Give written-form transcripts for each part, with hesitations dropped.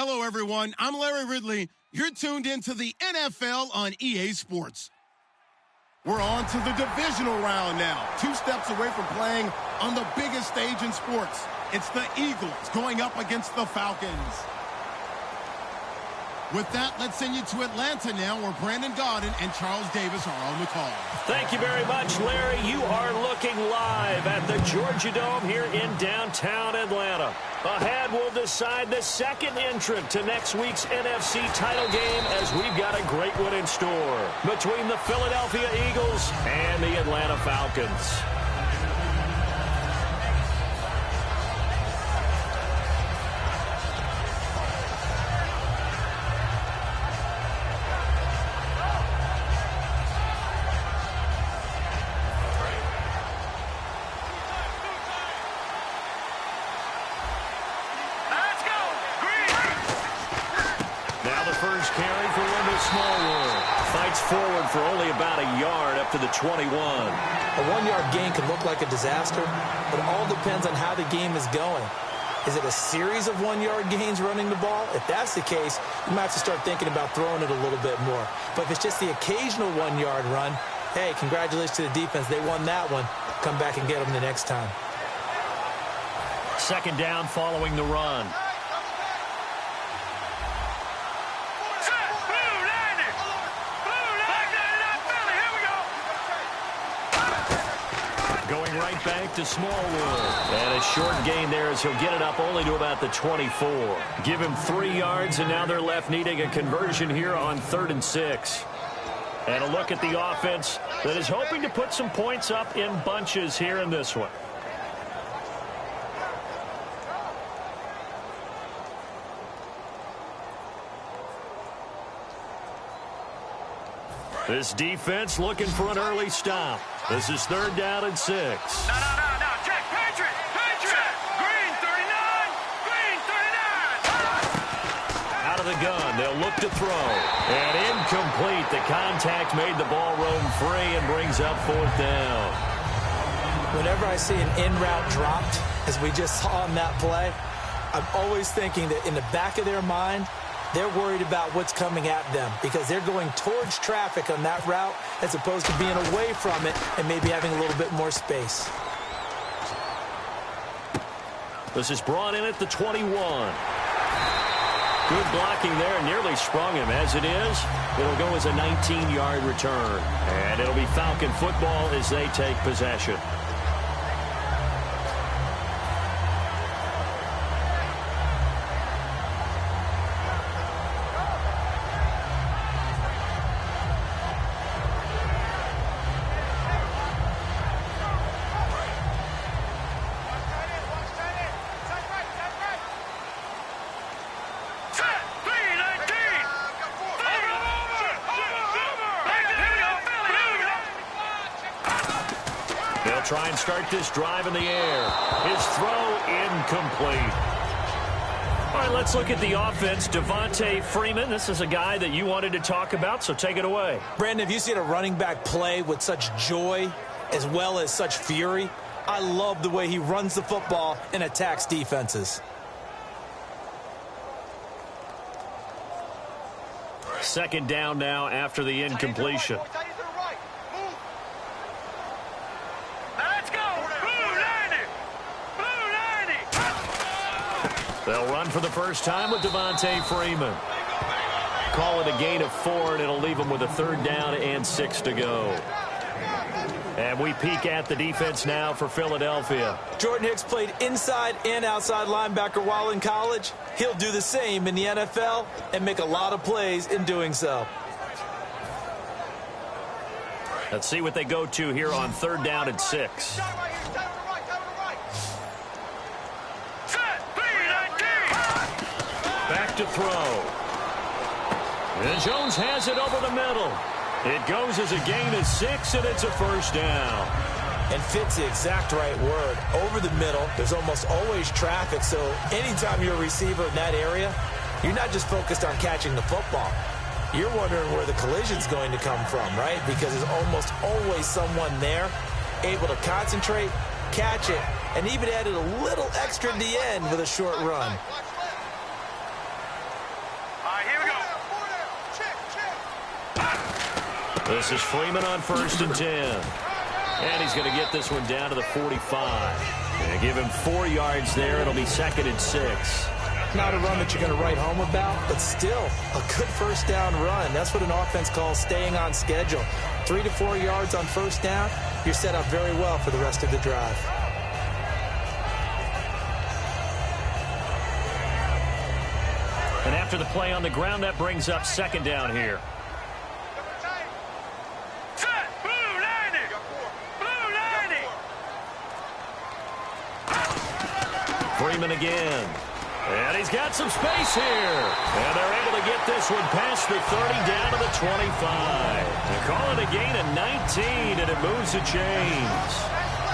Hello, everyone. I'm Larry Ridley. You're tuned into the NFL on EA Sports. We're on to the divisional round now. 2 steps away from playing on the biggest stage in sports. It's the Eagles going up against the Falcons. With that, let's send you to Atlanta now, where Brandon Gaudin and Charles Davis are on the call. Thank you very much, Larry. You are looking live at the Georgia Dome here in downtown Atlanta. Ahead, we'll decide the second entrant to next week's NFC title game, as we've got a great one in store between the Philadelphia Eagles and the Atlanta Falcons. Forward for only about a yard up to the 21. A 1-yard gain can look like a disaster, but it all depends on how the game is going. Is it a series of 1-yard gains running the ball? If that's the case, you might have to start thinking about throwing it a little bit more. But if it's just the occasional 1-yard run, hey, congratulations to the defense. They won that one. Come back and get them the next time. Second down following the run. Going right back to Smallwood. And a short gain there as he'll get it up only to about the 24. Give him 3 yards, and now they're left needing a conversion here on 3rd and 6. And a look at the offense that is hoping to put some points up in bunches here in this one. This defense looking for an early stop. This is 3rd down and 6. No. Check, Patriot. Green, 39. Green, 39. Out of the gun. They'll look to throw. And incomplete. The contact made the ball roam free and brings up 4th down. Whenever I see an in-route dropped, as we just saw on that play, I'm always thinking that in the back of their mind, they're worried about what's coming at them because they're going towards traffic on that route as opposed to being away from it and maybe having a little bit more space. This is brought in at the 21. Good blocking there, nearly sprung him. As it is, it'll go as a 19-yard return. And it'll be Falcon football as they take possession. Try and start this drive in the air. His throw incomplete. All right, let's look at the offense. Devontae Freeman, this is a guy that you wanted to talk about, so take it away. Brandon, have you seen a running back play with such joy as well as such fury? I love the way he runs the football and attacks defenses. Second down now after the incompletion. They'll run for the first time with Devontae Freeman. Call it a gain of 4, and it'll leave them with a 3rd down and 6 to go. And we peek at the defense now for Philadelphia. Jordan Hicks played inside and outside linebacker while in college. He'll do the same in the NFL and make a lot of plays in doing so. Let's see what they go to here on 3rd down and 6. Back to throw. And Jones has it over the middle. It goes as a gain of 6, and it's a 1st down. And fits the exact right word. Over the middle, there's almost always traffic, so anytime you're a receiver in that area, you're not just focused on catching the football. You're wondering where the collision's going to come from, right? Because there's almost always someone there able to concentrate, catch it, and even added a little extra at the end with a short run. This is Freeman on 1st and 10. And he's going to get this one down to the 45. And give him 4 yards there. It'll be 2nd and 6. Not a run that you're going to write home about, but still a good first down run. That's what an offense calls staying on schedule. 3 to 4 yards on first down, you're set up very well for the rest of the drive. And after the play on the ground, that brings up 2nd down here. Freeman again. And he's got some space here. And they're able to get this one past the 30 down to the 25. They call it a gain of 19, and it moves the chains.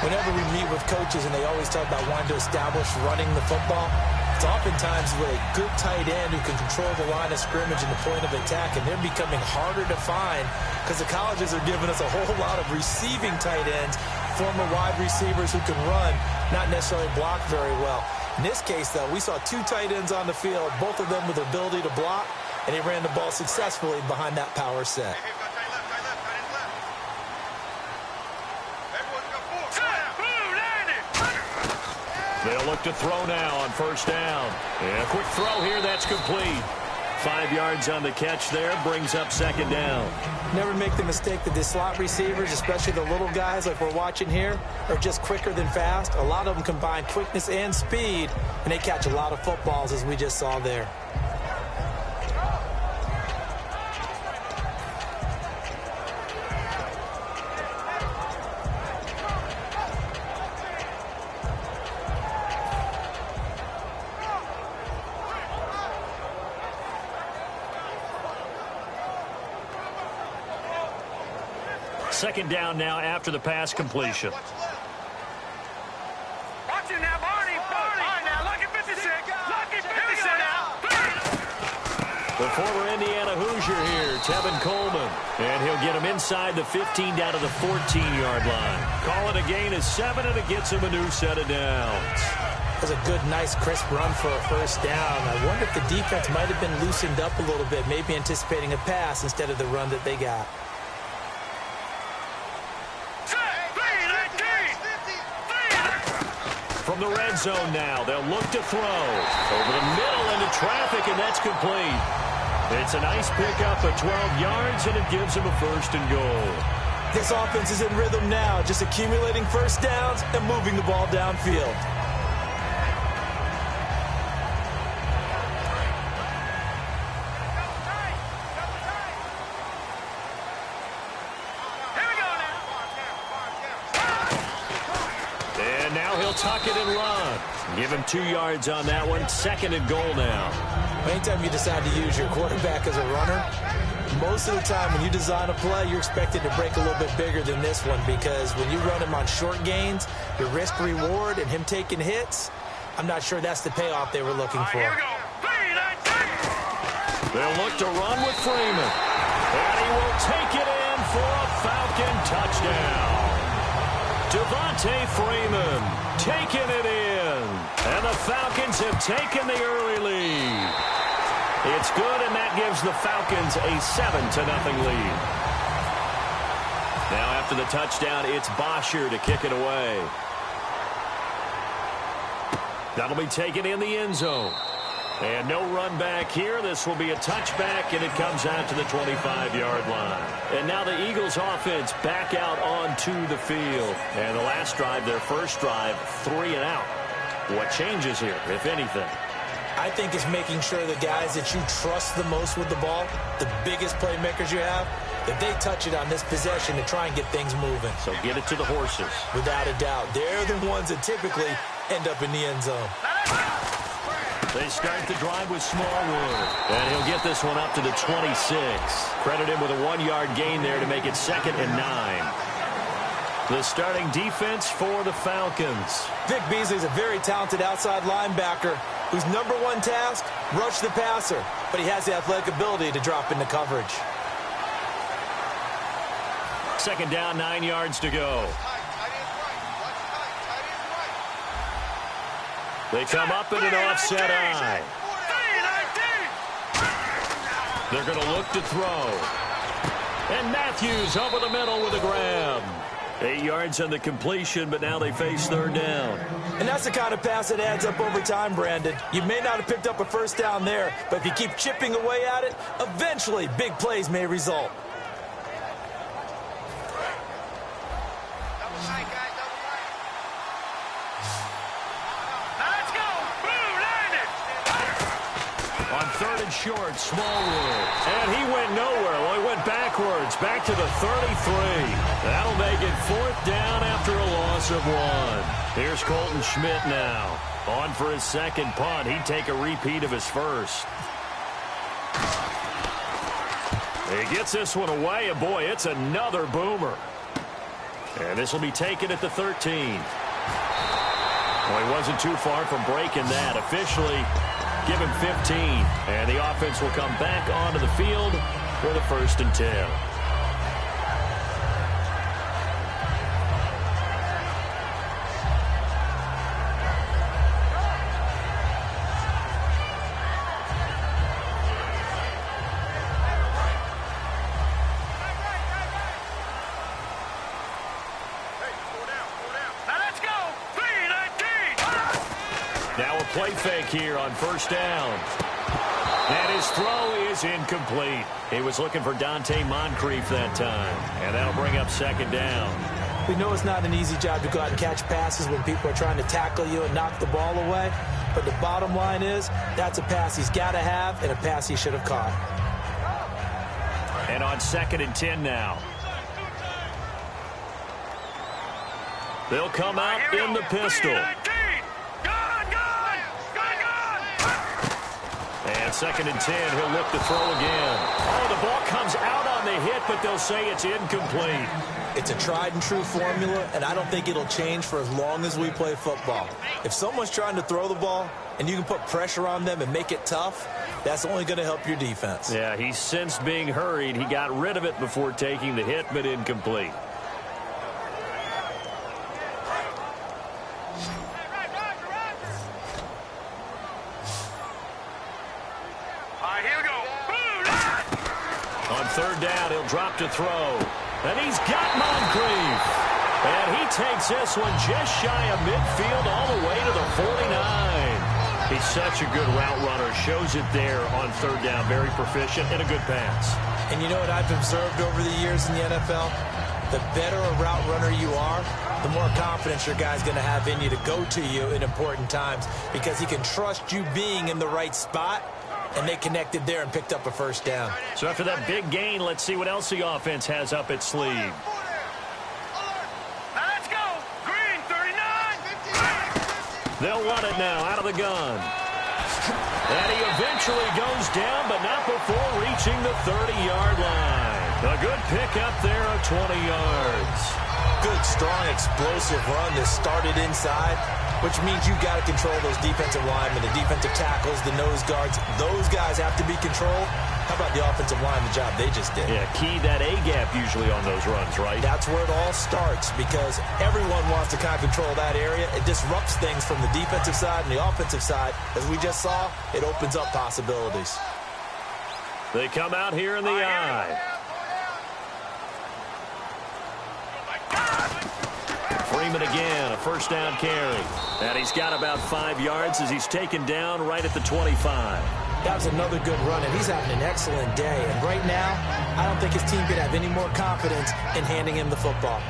Whenever we meet with coaches and they always talk about wanting to establish running the football, it's oftentimes with a good tight end who can control the line of scrimmage and the point of attack, and they're becoming harder to find because the colleges are giving us a whole lot of receiving tight ends, former wide receivers who can run, not necessarily block very well. In this case, though, we saw 2 tight ends on the field, both of them with the ability to block, and he ran the ball successfully behind that power set. They'll look to throw now on 1st down. And a quick throw here, that's complete. 5 yards on the catch there, brings up 2nd down. Never make the mistake that the slot receivers, especially the little guys like we're watching here, are just quicker than fast. A lot of them combine quickness and speed, and they catch a lot of footballs, as we just saw there. Second down now after the pass completion. Watch it now, Barney. All right, now, look at 56. Look at 56 now. The former Indiana Hoosier here, Tevin Coleman. And he'll get him inside the 15 down to the 14-yard line. Call it a gain of 7, and it gets him a new set of downs. That was a good, nice, crisp run for a first down. I wonder if the defense might have been loosened up a little bit, maybe anticipating a pass instead of the run that they got. From the red zone now, they'll look to throw. Over the middle into traffic, and that's complete. It's a nice pickup of 12 yards, and it gives them a 1st and goal. This offense is in rhythm now, just accumulating first downs and moving the ball downfield. Tuck it and run. Give him 2 yards on that one. 2nd and goal now. Anytime you decide to use your quarterback as a runner, most of the time when you design a play, you're expected to break a little bit bigger than this one, because when you run him on short gains, your risk-reward and him taking hits, I'm not sure that's the payoff they were looking for. Here we go. They'll look to run with Freeman. And he will take it in for a Falcon touchdown. Devontae Freeman taking it in. And the Falcons have taken the early lead. It's good, and that gives the Falcons a 7-0 lead. Now after the touchdown, it's Bosher to kick it away. That'll be taken in the end zone. And no run back here. This will be a touchback, and it comes out to the 25-yard line. And now the Eagles offense back out onto the field. And the last drive, their first drive, 3 and out. What changes here, if anything? I think it's making sure the guys that you trust the most with the ball, the biggest playmakers you have, that they touch it on this possession to try and get things moving. So get it to the horses. Without a doubt. They're the ones that typically end up in the end zone. They start the drive with Smallwood. And he'll get this one up to the 26. Credit him with a 1-yard gain there to make it 2nd and 9. The starting defense for the Falcons. Vic Beasley's a very talented outside linebacker whose #1 task, rush the passer. But he has the athletic ability to drop into coverage. 2nd down, 9 yards to go. They come up in an offset eye. They're going to look to throw. And Matthews over the middle with a grab. 8 yards on the completion, but now they face third down. And that's the kind of pass that adds up over time, Brandon. You may not have picked up a first down there, but if you keep chipping away at it, eventually big plays may result. On third and short, Smallwood. And he went nowhere. Well, he went backwards, back to the 33. That'll make it fourth down after a loss of 1. Here's Colton Schmidt now. On for his second punt. He'd take a repeat of his first. He gets this one away, and boy, it's another boomer. And this will be taken at the 13. Well, he wasn't too far from breaking that. Officially, give him 15, and the offense will come back onto the field for the 1st and 10. Now a play fake here on first down. And his throw is incomplete. He was looking for Dante Moncrief that time. And that'll bring up second down. We know it's not an easy job to go out and catch passes when people are trying to tackle you and knock the ball away. But the bottom line is that's a pass he's got to have and a pass he should have caught. And on 2nd and 10 now. They'll come out in the pistol. And 2nd and 10, he'll look to throw again. Oh, the ball comes out on the hit, but they'll say it's incomplete. It's a tried-and-true formula, and I don't think it'll change for as long as we play football. If someone's trying to throw the ball and you can put pressure on them and make it tough, that's only going to help your defense. Yeah, he sensed being hurried. He got rid of it before taking the hit, but incomplete. On third down, he'll drop to throw. And he's got Moncrief. And he takes this one just shy of midfield all the way to the 49. He's such a good route runner. Shows it there on third down. Very proficient and a good pass. And you know what I've observed over the years in the NFL? The better a route runner you are, the more confidence your guy's going to have in you to go to you in important times because he can trust you being in the right spot. And they connected there and picked up a first down. So after that big gain, let's see what else the offense has up its sleeve. Let's go. Green, 39. They'll run it now out of the gun. And he eventually goes down, but not before reaching the 30-yard line. A good pickup there of 20 yards. Good, strong, explosive run that started inside, which means you got to control those defensive linemen, the defensive tackles, the nose guards. Those guys have to be controlled. How about the offensive line, the job they just did? Yeah, key that A-gap usually on those runs, right? That's where it all starts because everyone wants to kind of control that area. It disrupts things from the defensive side and the offensive side. As we just saw, it opens up possibilities. They come out here in the eye. Freeman again, a first down carry. And he's got about 5 yards as he's taken down right at the 25. That was another good run, and he's having an excellent day. And right now, I don't think his team could have any more confidence in handing him the football.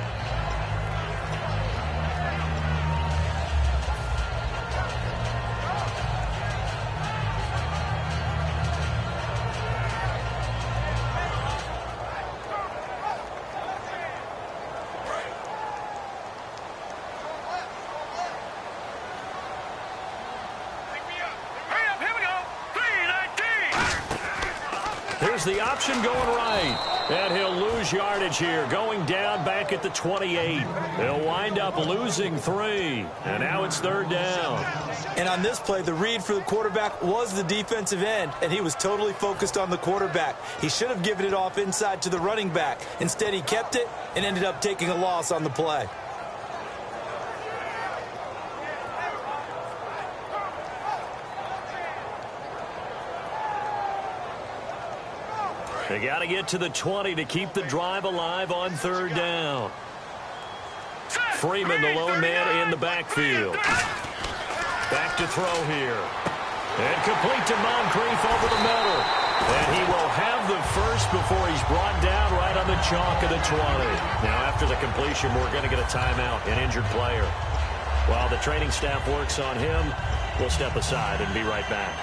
The option going right, and he'll lose yardage here, going down back at the 28. He'll wind up losing 3, and now it's third down. And on this play, the read for the quarterback was the defensive end, and he was totally focused on the quarterback. He should have given it off inside to the running back. Instead, he kept it and ended up taking a loss on the play. They got to get to the 20 to keep the drive alive on third down. Freeman, the lone man in the backfield. Back to throw here. And complete to Moncrief over the middle. And he will have the first before he's brought down right on the chalk of the 20. Now, after the completion, we're going to get a timeout, an injured player. While the training staff works on him, we'll step aside and be right back.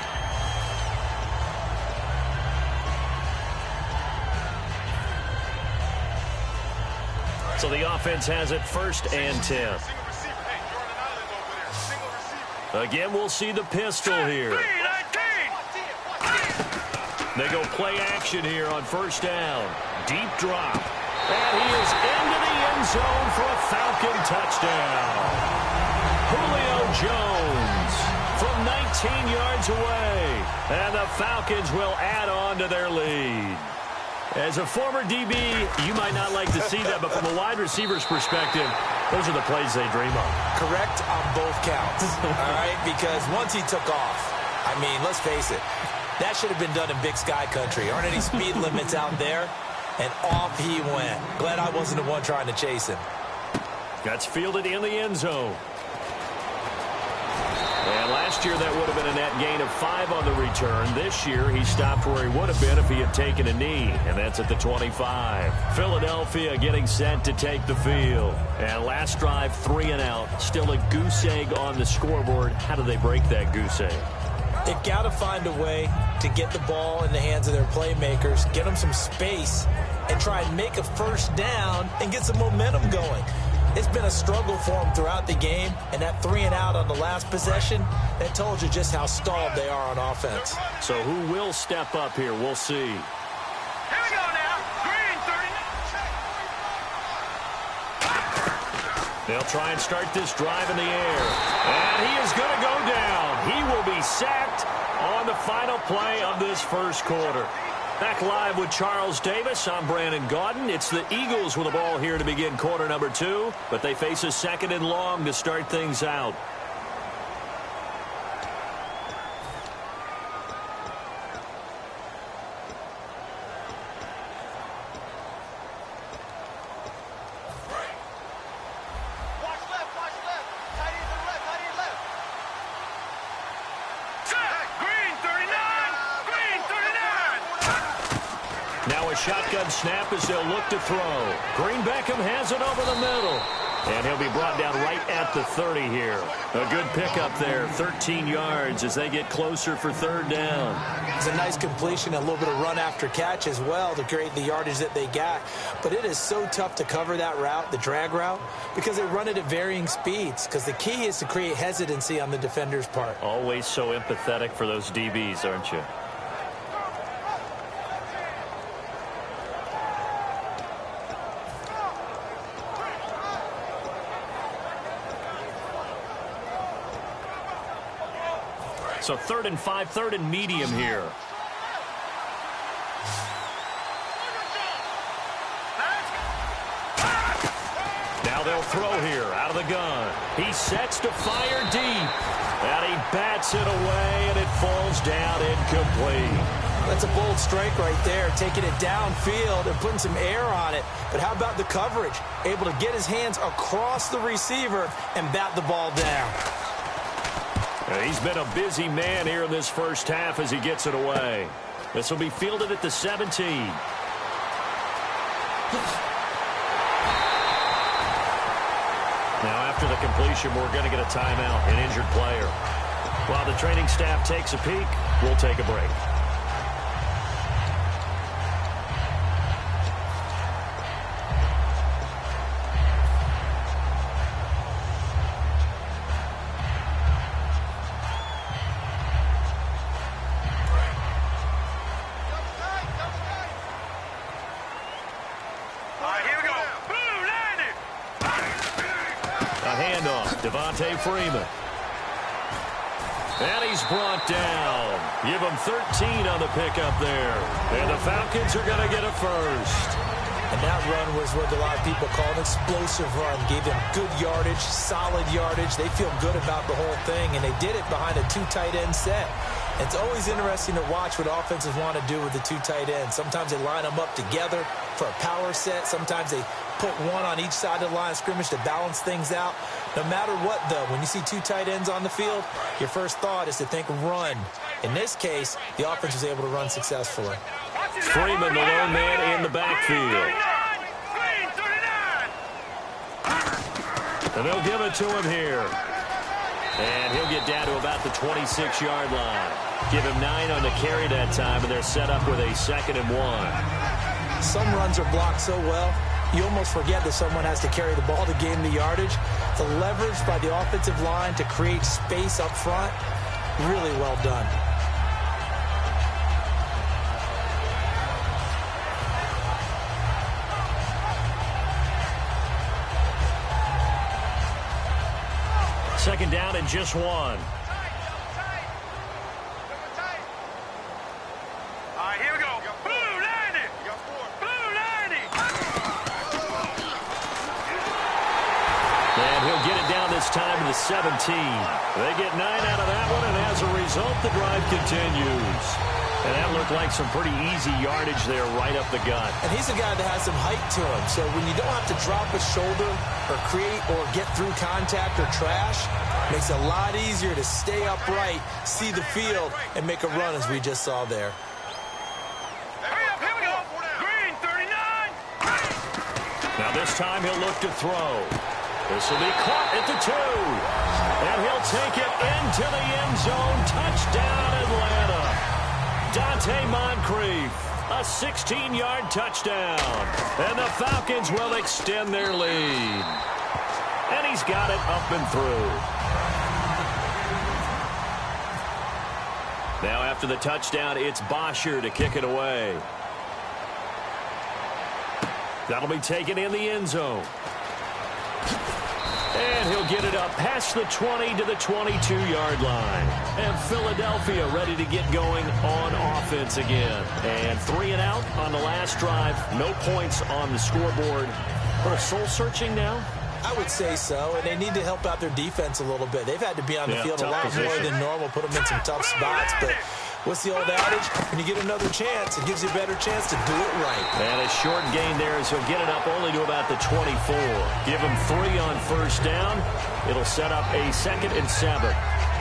So the offense has it first and 10. Again, we'll see the pistol here. They go play action here on first down. Deep drop. And he is into the end zone for a Falcon touchdown. Julio Jones from 19 yards away. And the Falcons will add on to their lead. As a former DB, you might not like to see that, but from a wide receiver's perspective, those are the plays they dream of. Correct on both counts, all right? Because once he took off, I mean, let's face it, that should have been done in Big Sky country. Aren't any speed limits out there? And off he went. Glad I wasn't the one trying to chase him. Gets fielded in the end zone. And last year, that would have been a net gain of 5 on the return. This year, he stopped where he would have been if he had taken a knee, and that's at the 25. Philadelphia getting set to take the field. And last drive, 3 and out. Still a goose egg on the scoreboard. How do they break that goose egg? They've got to find a way to get the ball in the hands of their playmakers, get them some space, and try and make a first down and get some momentum going. It's been a struggle for them throughout the game, and that 3 and out on the last possession, that told you just how stalled they are on offense. So who will step up here? We'll see. Here we go now. Green 30. They'll try and start this drive in the air. And he is going to go down. He will be sacked on the final play of this first quarter. Back live with Charles Davis. I'm Brandon Gaudin. It's the Eagles with the ball here to begin quarter number 2, but they face a second and long to start things out. Shotgun snap as they'll look to throw. Green Beckham has it over the middle. And he'll be brought down right at the 30 here. A good pickup there, 13 yards as they get closer for third down. It's a nice completion, a little bit of run after catch as well to create the yardage that they got. But it is so tough to cover that route, the drag route, because they run it at varying speeds. Because the key is to create hesitancy on the defender's part. Always so empathetic for those DBs, aren't you? So 3rd and 5, 3rd and medium here. Now they'll throw here out of the gun. He sets to fire deep. And he bats it away, and it falls down incomplete. That's a bold strike right there, taking it downfield and putting some air on it. But how about the coverage? Able to get his hands across the receiver and bat the ball down. He's been a busy man here in this first half as he gets it away. This will be fielded at the 17. Now, after the completion, we're going to get a timeout, an injured player. While the training staff takes a peek, we'll take a break. Freeman. And he's brought down. Give him 13 on the pickup there. And the Falcons are going to get a first. And that run was what a lot of people call an explosive run. Gave them good yardage, solid yardage. They feel good about the whole thing, and they did it behind a 2 tight end set. It's always interesting to watch what offenses want to do with the two tight ends. Sometimes they line them up together for a power set. Sometimes they put one on each side of the line of scrimmage to balance things out. No matter what, though, when you see two tight ends on the field, your first thought is to think run. In this case, the offense was able to run successfully. Freeman, the lone man in the backfield. And they'll give it to him here. And he'll get down to about the 26-yard line. Give him 9 on the carry that time, and they're set up with a 2nd and 1. Some runs are blocked so well, you almost forget that someone has to carry the ball to gain the yardage. The leverage by the offensive line to create space up front, really well done. Second down and just 1. All right, here we go. Blue 90. Blue 90. And he'll get it down this time to the 17. They get 9 out of that one, and as a result, the drive continues. And that looked like some pretty easy yardage there right up the gut. And he's a guy that has some height to him. So when you don't have to drop a shoulder or create or get through contact or trash, makes it a lot easier to stay upright, see the field, and make a run as we just saw there. Hurry up, here we go. Green 39. Now this time he'll look to throw. This will be caught at the 2. And he'll take it into the end zone. Touchdown, Atlanta. Dante Moncrief, a 16-yard touchdown. And the Falcons will extend their lead. And he's got it up and through. Now after the touchdown, it's Bosher to kick it away. That'll be taken in the end zone. And he'll get it up past the 20 to the 22-yard line. And Philadelphia ready to get going on offense again. And 3 and out on the last drive. No points on the scoreboard. A little soul-searching now? I would say so, and they need to help out their defense a little bit. They've had to be on the field a lot more than normal, put them in some tough spots. But what's the old adage? When you get another chance, it gives you a better chance to do it right. And a short gain there as he'll get it up only to about the 24. Give him 3 on first down. It'll set up a 2nd and 7.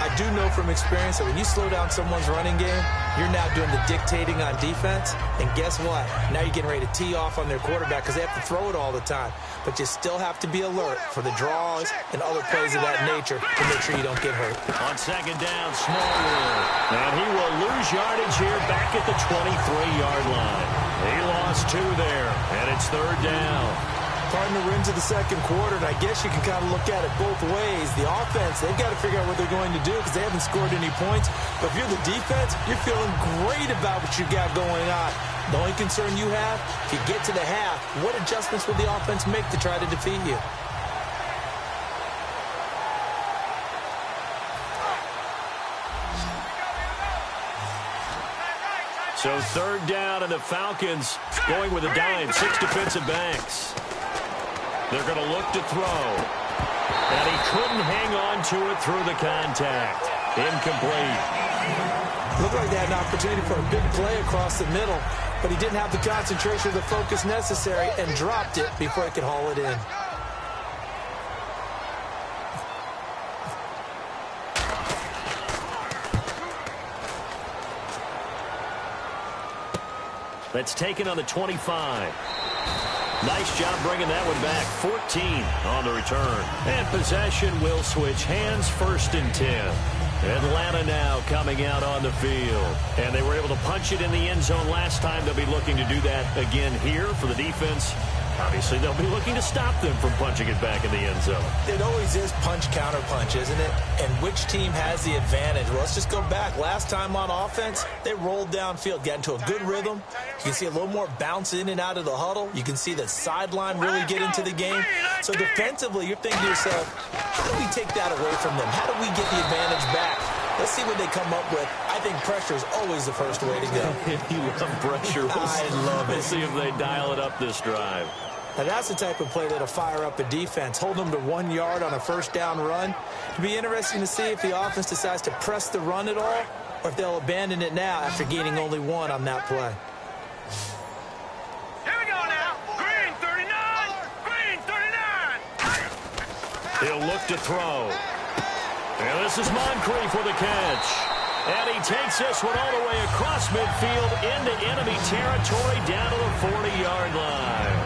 I do know from experience that when you slow down someone's running game, you're now doing the dictating on defense. And guess what? Now you're getting ready to tee off on their quarterback because they have to throw it all the time. But you still have to be alert for the draws and other plays of that nature to make sure you don't get hurt. On second down, Smallwood. And he will lose yardage here back at the 23-yard line. He lost 2 there, and it's 3rd down. Partner into the second quarter, and I guess you can kind of look at it both ways. The offense, they've got to figure out what they're going to do because they haven't scored any points. But if you're the defense, you're feeling great about what you got going on. The only concern you have, if you get to the half, what adjustments will the offense make to try to defeat you? So 3rd down, and the Falcons going with a dime. 6 defensive backs. They're going to look to throw. And he couldn't hang on to it through the contact. Incomplete. Looked like they had an opportunity for a big play across the middle, but he didn't have the concentration or the focus necessary and dropped it before he could haul it in. That's taken on the 25. Nice job bringing that one back. 14 on the return. And possession will switch hands. 1st and 10. Atlanta now coming out on the field. And they were able to punch it in the end zone last time. They'll be looking to do that again here for the defense. Obviously, they'll be looking to stop them from punching it back in the end zone. It always is punch-counter-punch, isn't it? And which team has the advantage? Well, let's just go back. Last time on offense, they rolled downfield, got into a good rhythm. You can see a little more bounce in and out of the huddle. You can see the sideline really get into the game. So defensively, you're thinking to yourself, how do we take that away from them? How do we get the advantage back? Let's see what they come up with. I think pressure is always the first way to go. You love pressure. I love it. We'll see if they dial it up this drive. Now, that's the type of play that'll fire up a defense. Hold them to 1 yard on a first down run. It'll be interesting to see if the offense decides to press the run at all or if they'll abandon it now after gaining only 1 on that play. Here we go now. Green 39. Green 39. He'll look to throw. And this is Moncrief with a catch. And he takes this one all the way across midfield into enemy territory down to the 40-yard line.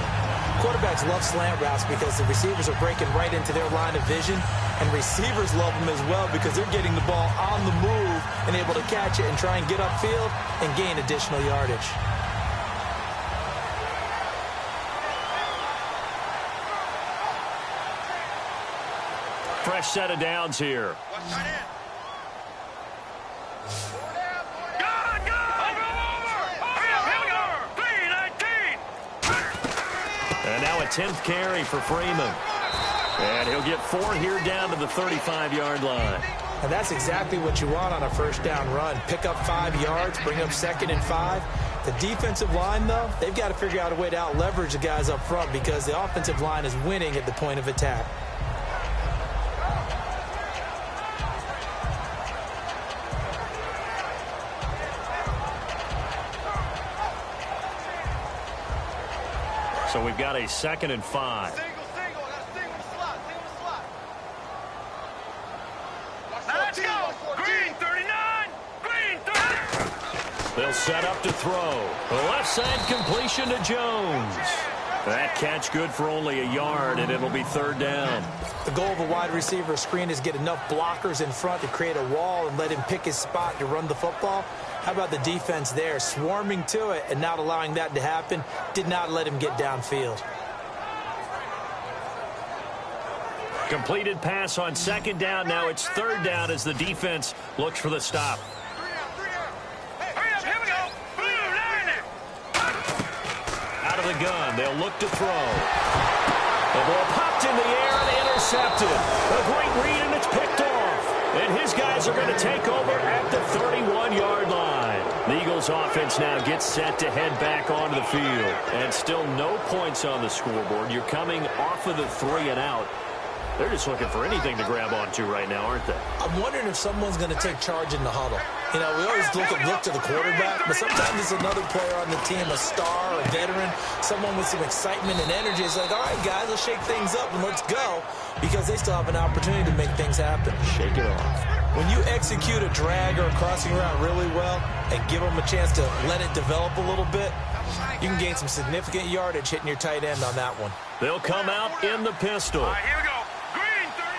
Quarterbacks love slant routes because the receivers are breaking right into their line of vision, and receivers love them as well because they're getting the ball on the move and able to catch it and try and get upfield and gain additional yardage. Fresh set of downs here. And now a 10th carry for Freeman. And he'll get 4 here down to the 35-yard line. And that's exactly what you want on a first down run. Pick up 5 yards, bring up 2nd and 5. The defensive line, though, they've got to figure out a way to out-leverage the guys up front because the offensive line is winning at the point of attack. So we've got a 2nd and 5. Single. I got a single in the slot. Now let's go. Green 39. Green 30. They'll set up to throw. The left side completion to Jones. That catch good for only a yard, and it'll be 3rd down. The goal of a wide receiver screen is get enough blockers in front to create a wall and let him pick his spot to run the football. How about the defense there, swarming to it and not allowing that to happen? Did not let him get downfield. Completed pass on 2nd down. Now it's 3rd down as the defense looks for the stop. Hurry up, here we go. Blue line it. Out of the gun, they'll look to throw. The ball popped in the air and intercepted. A great read, and it's picked off. And his guys are going to take over at the 31-yard line. The Eagles offense now gets set to head back onto the field. And still no points on the scoreboard. You're coming off of the 3 and out. They're just looking for anything to grab onto right now, aren't they? I'm wondering if someone's going to take charge in the huddle. You know, we always look to the quarterback, but sometimes it's another player on the team, a star, a veteran, someone with some excitement and energy. It's like, all right, guys, let's shake things up and let's go, because they still have an opportunity to make things happen. Shake it off. When you execute a drag or a crossing route really well and give them a chance to let it develop a little bit, you can gain some significant yardage hitting your tight end on that one. They'll come out in the pistol. All right, here we go. Green 30.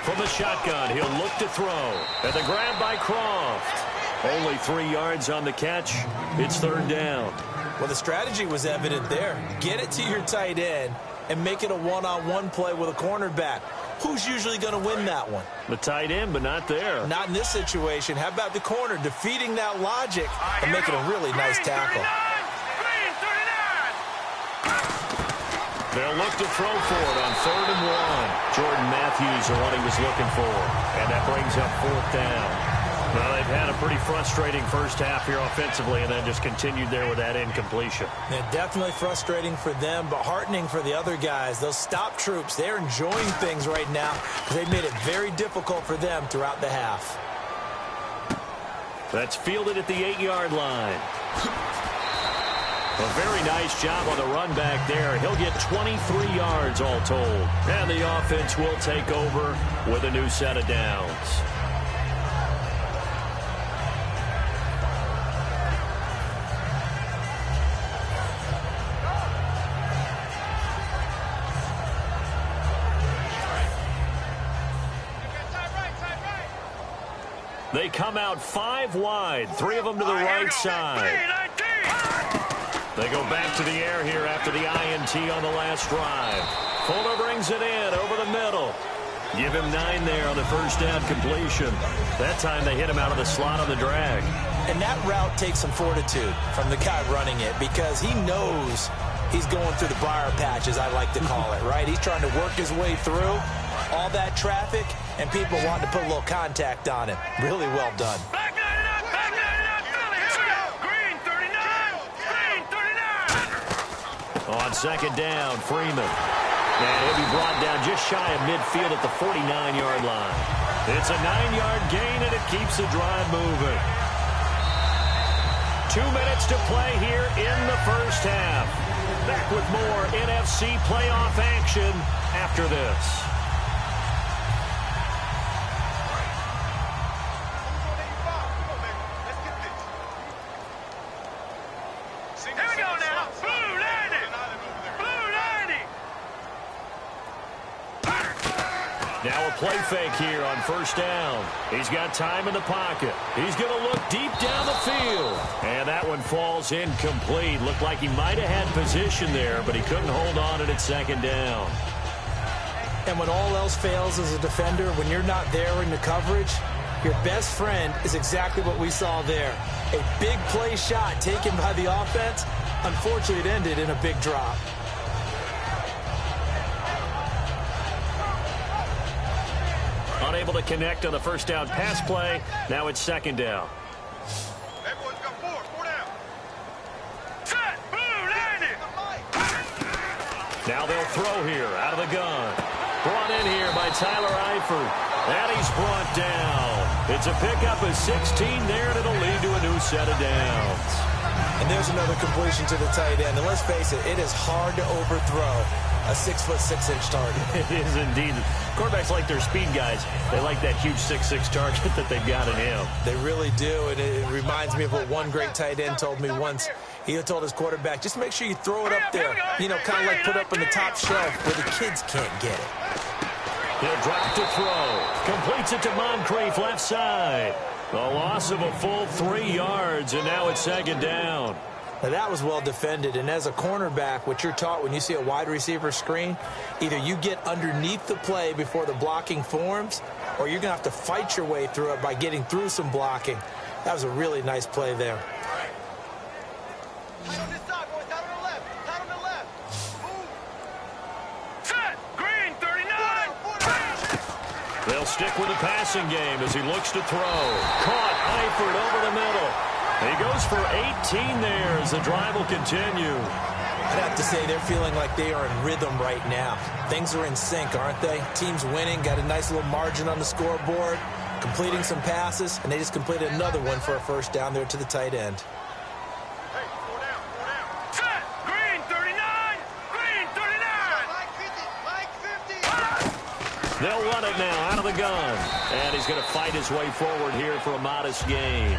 From the shotgun, he'll look to throw. And the grab by Croft. Only 3 yards on the catch. It's 3rd down. Well, the strategy was evident there. Get it to your tight end and make it a one-on-one play with a cornerback. Who's usually going to win that one? The tight end, but not there. Not in this situation. How about the corner defeating that logic and making a really nice tackle? Green 39. They'll look to throw for it on 3rd and 1. Jordan Matthews is what he was looking for. And that brings up 4th down. Well, they've had a pretty frustrating first half here offensively and then just continued there with that incompletion. Yeah, definitely frustrating for them, but heartening for the other guys. Those stop troops, they're enjoying things right now because they made it very difficult for them throughout the half. That's fielded at the 8-yard line. A very nice job on the run back there. He'll get 23 yards all told. And the offense will take over with a new set of downs. They come out 5 wide, 3 of them to the right side. They go back to the air here after the INT on the last drive. Fuller brings it in over the middle. Give him 9 there on the first down completion. That time they hit him out of the slot on the drag. And that route takes some fortitude from the guy running it because he knows he's going through the briar patch, as I like to call it, right? He's trying to work his way through all that traffic and people wanting to put a little contact on him. Really well done. Back 99, Philly, here we go. Green 39, Green 39. On 2nd down, Freeman. And he'll be brought down just shy of midfield at the 49-yard line. It's a 9-yard gain, and it keeps the drive moving. 2 minutes to play here in the first half. Back with more NFC playoff action after this. Here we go now. Blue 90. Blue 90. Now a play fake here on first down. He's got time in the pocket. He's going to look deep down the field. And that one falls incomplete. Looked like he might have had position there, but he couldn't hold on at second down. And when all else fails as a defender, when you're not there in the coverage, your best friend is exactly what we saw there. A big play shot taken by the offense. Unfortunately, it ended in a big drop. Unable to connect on the first down pass play. Now it's second down. That boy's got four down. Set. Blue 90. Now they'll throw here out of the gun. Brought in here by Tyler Eifert. And he's brought down. It's a pickup of 16 there, and it'll lead to a new set of downs. And there's another completion to the tight end. And let's face it, it is hard to overthrow a 6'6" target. It is indeed. Quarterbacks like their speed guys. They like that huge 6'6" target that they've got in him. They really do, and it reminds me of what one great tight end told me once. He told his quarterback, just make sure you throw it up there. You know, kind of like put up in the top shelf where the kids can't get it. He'll drop to throw. Completes it to Moncrief left side. A loss of a full 3 yards, and now it's second down. Now that was well defended, and as a cornerback, what you're taught when you see a wide receiver screen, either you get underneath the play before the blocking forms, or you're going to have to fight your way through it by getting through some blocking. That was a really nice play there. Tight on this side, boys. Tight on the left. Tight on the left. Move. Set. Green 39. They'll stick with the passing game as he looks to throw. Caught Eifert over the middle. He goes for 18 there as the drive will continue. I'd have to say they're feeling like they are in rhythm right now. Things are in sync, aren't they? Team's winning, got a nice little margin on the scoreboard, completing some passes, and they just completed another one for a first down there to the tight end. Hey, four down. Set. Green 39. Green 39. Mike 50. They'll run it now out of the gun. And he's going to fight his way forward here for a modest gain.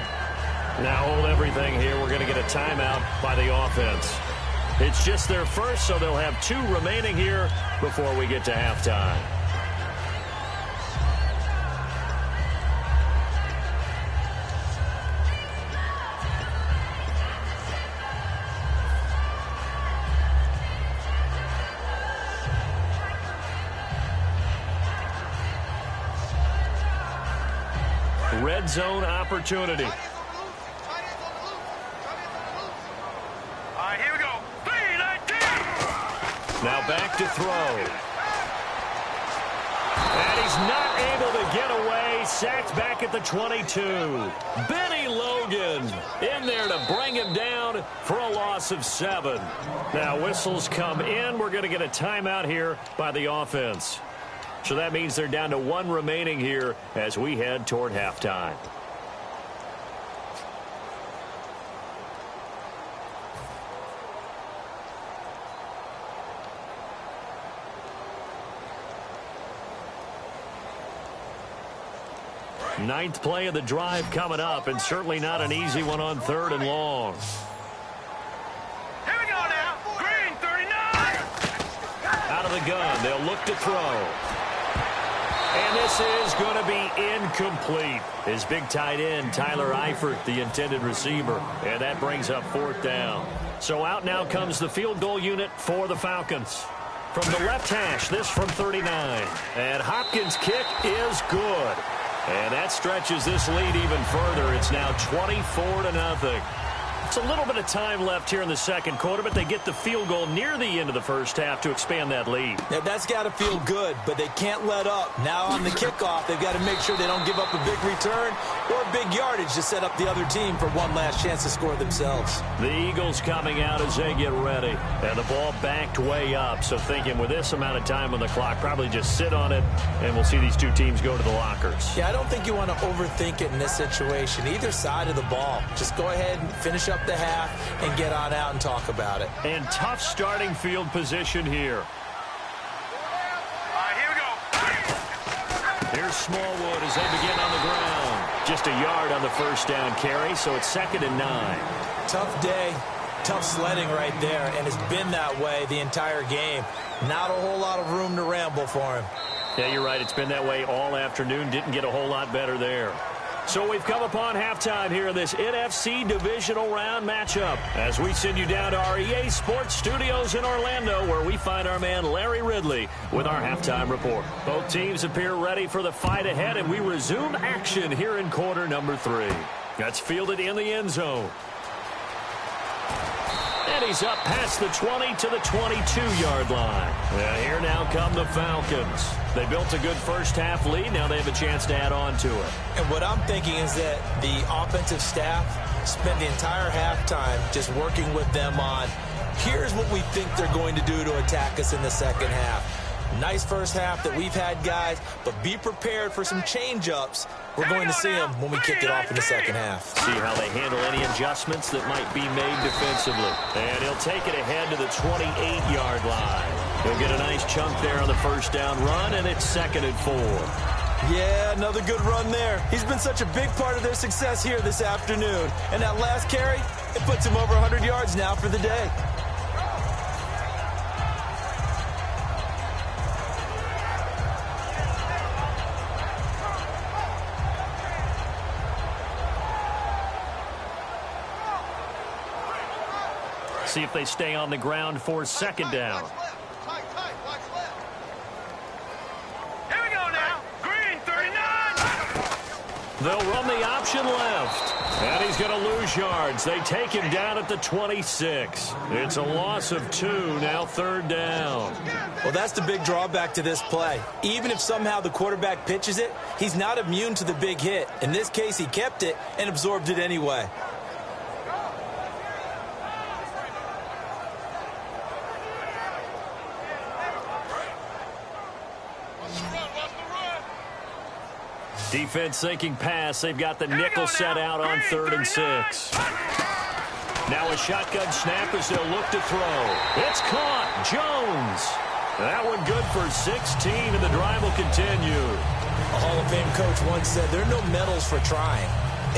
Now hold everything here. We're going to get a timeout by the offense. It's just their first, so they'll have 2 remaining here before we get to halftime. Red zone opportunity. Here we go. 3-19. Now back to throw. And he's not able to get away. Sacked back at the 22. Benny Logan in there to bring him down for a loss of 7. Now whistles come in. We're going to get a timeout here by the offense. So that means they're down to 1 remaining here as we head toward halftime. Ninth play of the drive coming up, and certainly not an easy one on 3rd and long. Here we go now. Green 39. Out of the gun, they'll look to throw. And this is going to be incomplete. His big tight end, Tyler Eifert, the intended receiver. And that brings up 4th down. So out now comes the field goal unit for the Falcons. From the left hash, this from 39. And Hopkins' kick is good. And that stretches this lead even further. It's now 24-0. It's a little bit of time left here in the second quarter, but they get the field goal near the end of the first half to expand that lead. Now, that's got to feel good, but they can't let up. Now on the kickoff, they've got to make sure they don't give up a big return or big yardage to set up the other team for one last chance to score themselves. The Eagles coming out as they get ready. And the ball backed way up, so thinking with this amount of time on the clock, probably just sit on it, and we'll see these two teams go to the lockers. Yeah, I don't think you want to overthink it in this situation. Either side of the ball. Just go ahead and finish up the half and get on out and talk about it. And tough starting field position here. All right, here we go. Here's Smallwood as they begin on the ground. Just a yard on the first down carry, so it's 2nd and 9. Tough day, tough sledding right there, and it's been that way the entire game. Not a whole lot of room to ramble for him. Yeah, you're right. It's been that way all afternoon. Didn't get a whole lot better there. So we've come upon halftime here in this NFC Divisional Round matchup as we send you down to our EA Sports Studios in Orlando, where we find our man Larry Ridley with our halftime report. Both teams appear ready for the fight ahead, and we resume action here in quarter number 3. That's fielded in the end zone. And he's up past the 20 to the 22-yard line. And here now come the Falcons. They built a good first-half lead. Now they have a chance to add on to it. And what I'm thinking is that the offensive staff spent the entire halftime just working with them on, here's what we think they're going to do to attack us in the second half. Nice first half that we've had, guys, but be prepared for some change-ups. We're going to see them when we kick it off in the second half. See how they handle any adjustments that might be made defensively. And he'll take it ahead to the 28-yard line. He'll get a nice chunk there on the first down run, and it's 2nd and 4. Yeah, another good run there. He's been such a big part of their success here this afternoon. And that last carry, it puts him over 100 yards now for the day. See if they stay on the ground for 2nd down. Tight, watch left. Here we go now. Green, 39. They'll run the option left. And he's going to lose yards. They take him down at the 26. It's a loss of 2, now 3rd down. Well, that's the big drawback to this play. Even if somehow the quarterback pitches it, he's not immune to the big hit. In this case, he kept it and absorbed it anyway. Defense thinking pass. They've got the nickel set out on 3rd and 6. Now a shotgun snap as they'll look to throw. It's caught. Jones. That one good for 16, and the drive will continue. A Hall of Fame coach once said, there are no medals for trying.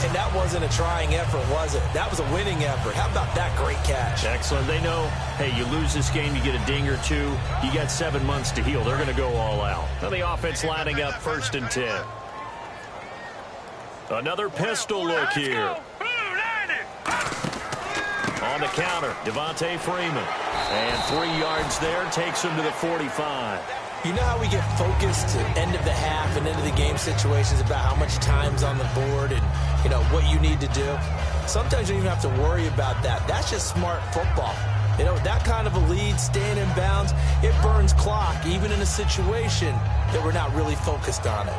And that wasn't a trying effort, was it? That was a winning effort. How about that great catch? Excellent. They know, hey, you lose this game, you get a ding or 2. You got 7 months to heal. They're going to go all out. Now the offense lining up 1st and 10. Another pistol look here. On the counter, Devontae Freeman. And 3 yards there, takes him to the 45. You know how we get focused at end of the half and end of the game situations about how much time's on the board and, you know, what you need to do? Sometimes you don't even have to worry about that. That's just smart football. You know, that kind of a lead, staying in bounds, it burns clock, even in a situation that we're not really focused on it.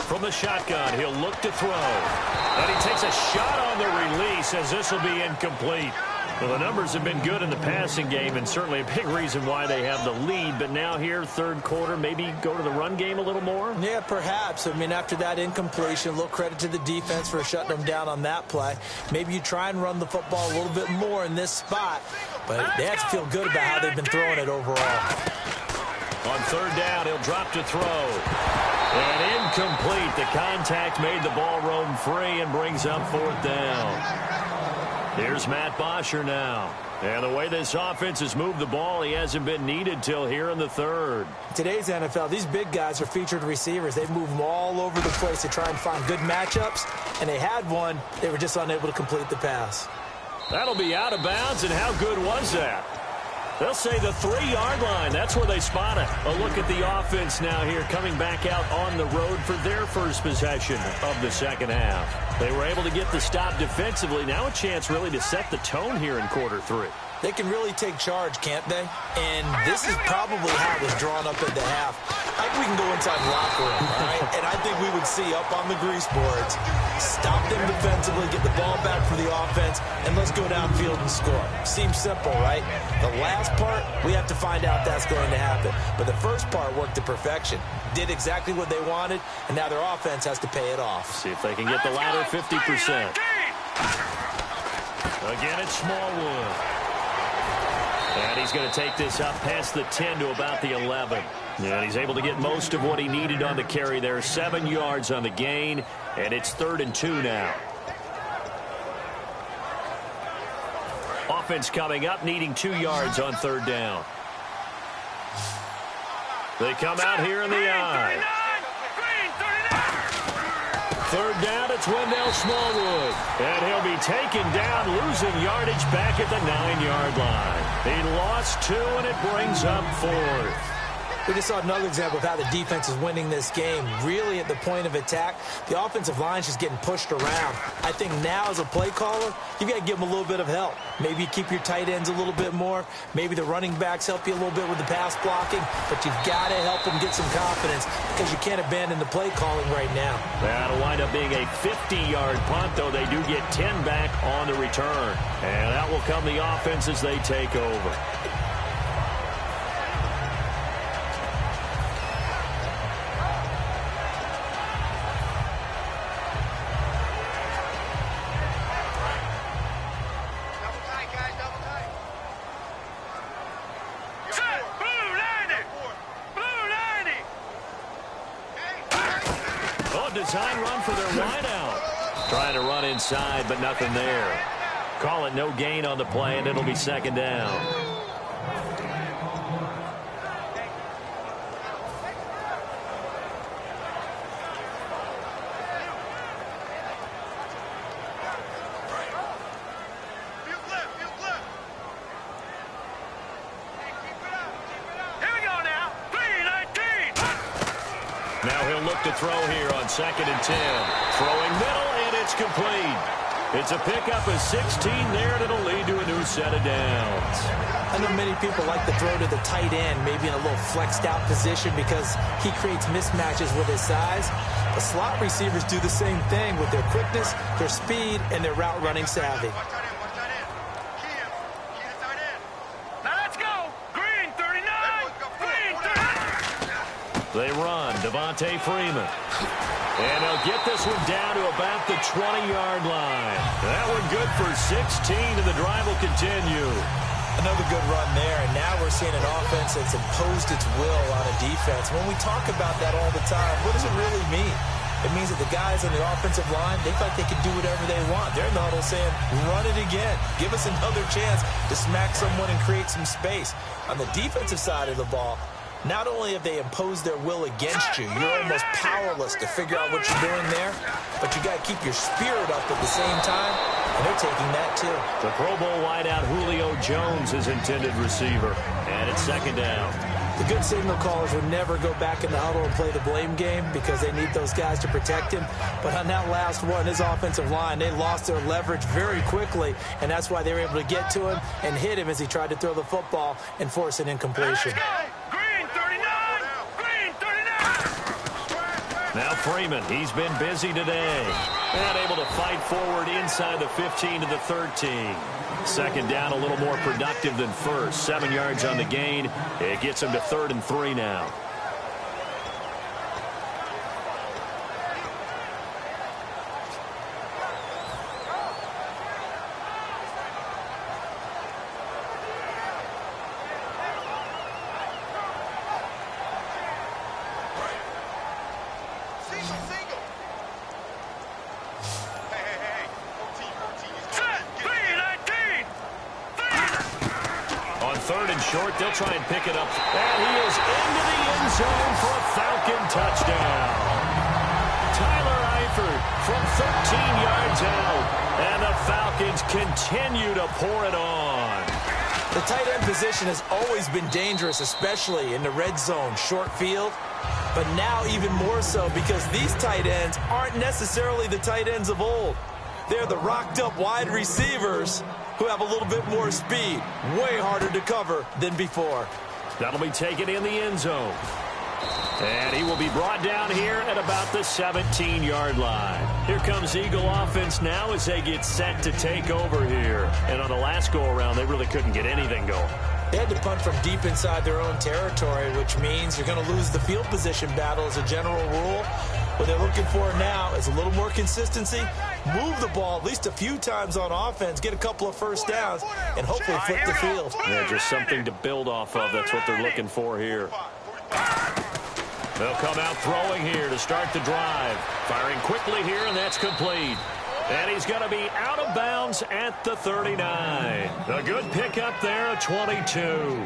From the shotgun, he'll look to throw. And he takes a shot on the release as this will be incomplete. Well, the numbers have been good in the passing game and certainly a big reason why they have the lead. But now here, 3rd quarter, maybe go to the run game a little more? Yeah, perhaps. I mean, after that incompletion, a little credit to the defense for shutting them down on that play. Maybe you try and run the football a little bit more in this spot. But they have to feel good about how they've been throwing it overall. On 3rd down, he'll drop to throw. And incomplete. The contact made the ball roam free and brings up 4th down. Here's Matt Bosher now. And the way this offense has moved the ball, he hasn't been needed till here in the 3rd. Today's NFL, these big guys are featured receivers. They move them all over the place to try and find good matchups. And they had one. They were just unable to complete the pass. That'll be out of bounds, and how good was that? They'll say the 3-yard line. That's where they spot it. A look at the offense now here, coming back out on the road for their first possession of the second half. They were able to get the stop defensively. Now a chance really to set the tone here in quarter 3. They can really take charge, can't they? And this is probably how it was drawn up at the half. I think we can go inside the locker room, all right? And I think we would see up on the grease boards, stop them defensively, get the ball back for the offense, and let's go downfield and score. Seems simple, right? The last part, we have to find out that's going to happen. But the first part worked to perfection. Did exactly what they wanted, and now their offense has to pay it off. See if they can get the latter 50%. Again, it's Smallwood. And he's going to take this up past the 10 to about the 11. And he's able to get most of what he needed on the carry there. 7 yards on the gain, and it's 3rd and 2 now. Offense coming up, needing 2 yards on 3rd down. They come out here in the eye. 3rd down, it's Wendell Smallwood. And he'll be taken down, losing yardage back at the 9-yard line. He lost 2, and it brings up 4th. We just saw another example of how the defense is winning this game. Really at the point of attack, the offensive line's just getting pushed around. I think now as a play caller, you've got to give them a little bit of help. Maybe you keep your tight ends a little bit more. Maybe the running backs help you a little bit with the pass blocking. But you've got to help them get some confidence because you can't abandon the play calling right now. That'll wind up being a 50-yard punt, though they do get 10 back on the return. And that will come the offense as they take over. Design run for their wideout. Trying to run inside, but nothing there. Call it no gain on the play, and it'll be 2nd down. Now he'll look to throw here on 2nd and 10. Throwing middle, and it's complete. It's a pickup of 16 there, and it'll lead to a new set of downs. I know many people like to throw to the tight end, maybe in a little flexed out position because he creates mismatches with his size. The slot receivers do the same thing with their quickness, their speed, and their route running savvy. They run, Devontae Freeman. And they'll get this one down to about the 20-yard line. That one good for 16, and the drive will continue. Another good run there, and now we're seeing an offense that's imposed its will on a defense. When we talk about that all the time, what does it really mean? It means that the guys on the offensive line, they feel like they can do whatever they want. They're in the huddle saying, run it again. Give us another chance to smack someone and create some space. On the defensive side of the ball, not only have they imposed their will against you, you're almost powerless to figure out what you're doing there, but you got to keep your spirit up at the same time, and they're taking that too. The Pro Bowl wideout Julio Jones is intended receiver, and it's 2nd down. The good signal callers would never go back in the huddle and play the blame game because they need those guys to protect him. But on that last one, his offensive line, they lost their leverage very quickly, and that's why they were able to get to him and hit him as he tried to throw the football and force an incompletion. Now Freeman, he's been busy today. And able to fight forward inside the 15 to the 13. 2nd down, a little more productive than first. 7 yards on the gain. It gets him to 3rd and 3 now. Short, they'll try and pick it up. And he is into the end zone for a Falcon touchdown. Tyler Eifert from 13 yards out. And the Falcons continue to pour it on. The tight end position has always been dangerous, especially in the red zone, short field. But now even more so because these tight ends aren't necessarily the tight ends of old. They're the rocked-up wide receivers who have a little bit more speed. Way harder to cover than before. That'll be taken in the end zone. And he will be brought down here at about the 17-yard line. Here comes Eagle offense now as they get set to take over here. And on the last go-around, they really couldn't get anything going. They had to punt from deep inside their own territory, which means you're going to lose the field position battle as a general rule. What they're looking for now is a little more consistency, move the ball at least a few times on offense, get a couple of first downs, and hopefully flip the field. Yeah, just something to build off of. That's what they're looking for here. They'll come out throwing here to start the drive. Firing quickly here, and that's complete. And he's going to be out of bounds at the 39. A good pickup there, a 22.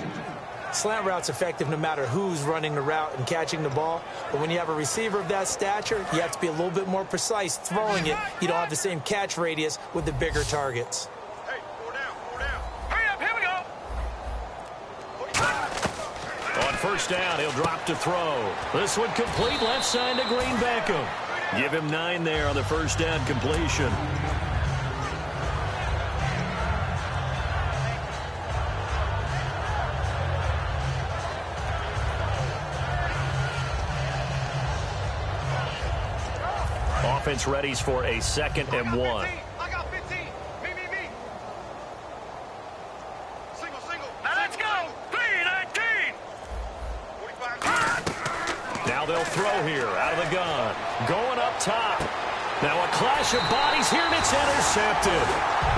Slant route's effective no matter who's running the route and catching the ball. But when you have a receiver of that stature, you have to be a little bit more precise throwing it. You don't have the same catch radius with the bigger targets. Hey, 4 down, 4 down. Hurry up, here we go. On first down, he'll drop to throw. This one complete left side to Green Beckham. Give him 9 there on the first down completion. Offense readies for a 2nd and 1. I got 15. Me. Single. Now let's go. 3-19. 45. Now they'll throw here out of the gun. Going up top. Now a clash of bodies here, and it's intercepted.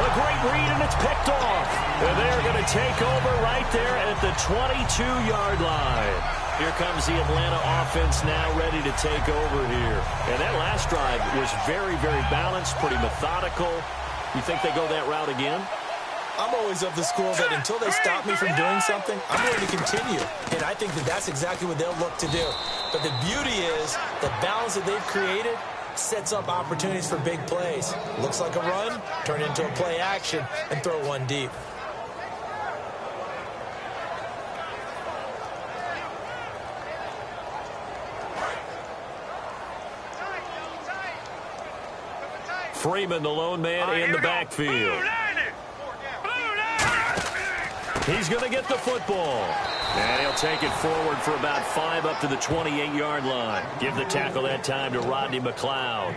A great read, and it's picked off. And they're going to take over right there at the 22-yard line. Here comes the Atlanta offense now ready to take over here. And that last drive was very, very balanced, pretty methodical. You think they go that route again? I'm always of the school that until they stop me from doing something, I'm going to continue. And I think that that's exactly what they'll look to do. But the beauty is the balance that they've created sets up opportunities for big plays. Looks like a run, turn it into a play action, and throw one deep. Freeman, the lone man in the backfield. He's going to get the football. And he'll take it forward for about 5 up to the 28-yard line. Give the tackle that time to Rodney McLeod.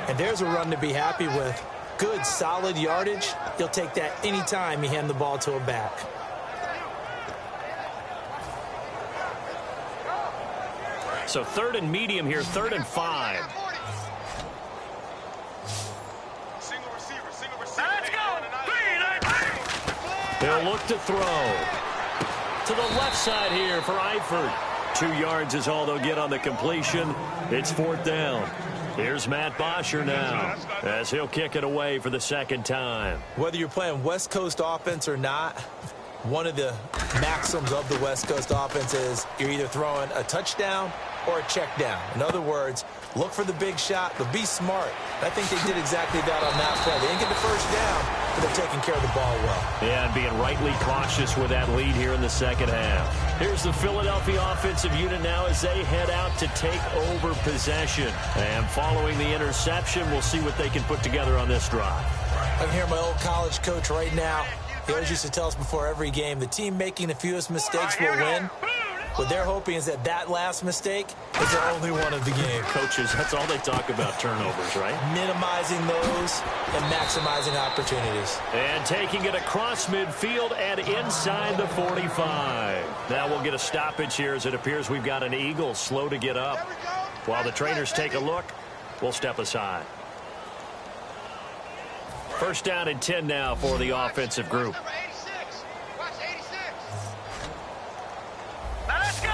And there's a run to be happy with. Good, solid yardage. He'll take that anytime you hand the ball to a back. So 3rd and medium here, 3rd and 5. Let's go. 3-19. He'll look to throw. To the left side here for Eifert. 2 yards is all they'll get on the completion. It's 4th down. Here's Matt Bosher now as he'll kick it away for the 2nd time. Whether you're playing West Coast offense or not, one of the maxims of the West Coast offense is you're either throwing a touchdown or a check down. In other words, look for the big shot, but be smart. I think they did exactly that on that play. They didn't get the first down, but they're taking care of the ball well. Yeah, and being rightly cautious with that lead here in the 2nd half. Here's the Philadelphia offensive unit now as they head out to take over possession. And following the interception, we'll see what they can put together on this drive. I can hear my old college coach right now. He always used to tell us before every game, the team making the fewest mistakes will win. What they're hoping is that that last mistake is the only one of the game. Coaches, that's all they talk about, turnovers, right? Minimizing those and maximizing opportunities. And taking it across midfield and inside the 45. Now we'll get a stoppage here as it appears we've got an Eagle slow to get up. While the trainers take a look, we'll step aside. 1st down and 10 now for the offensive group. Number 86. Watch 86. Now let's go.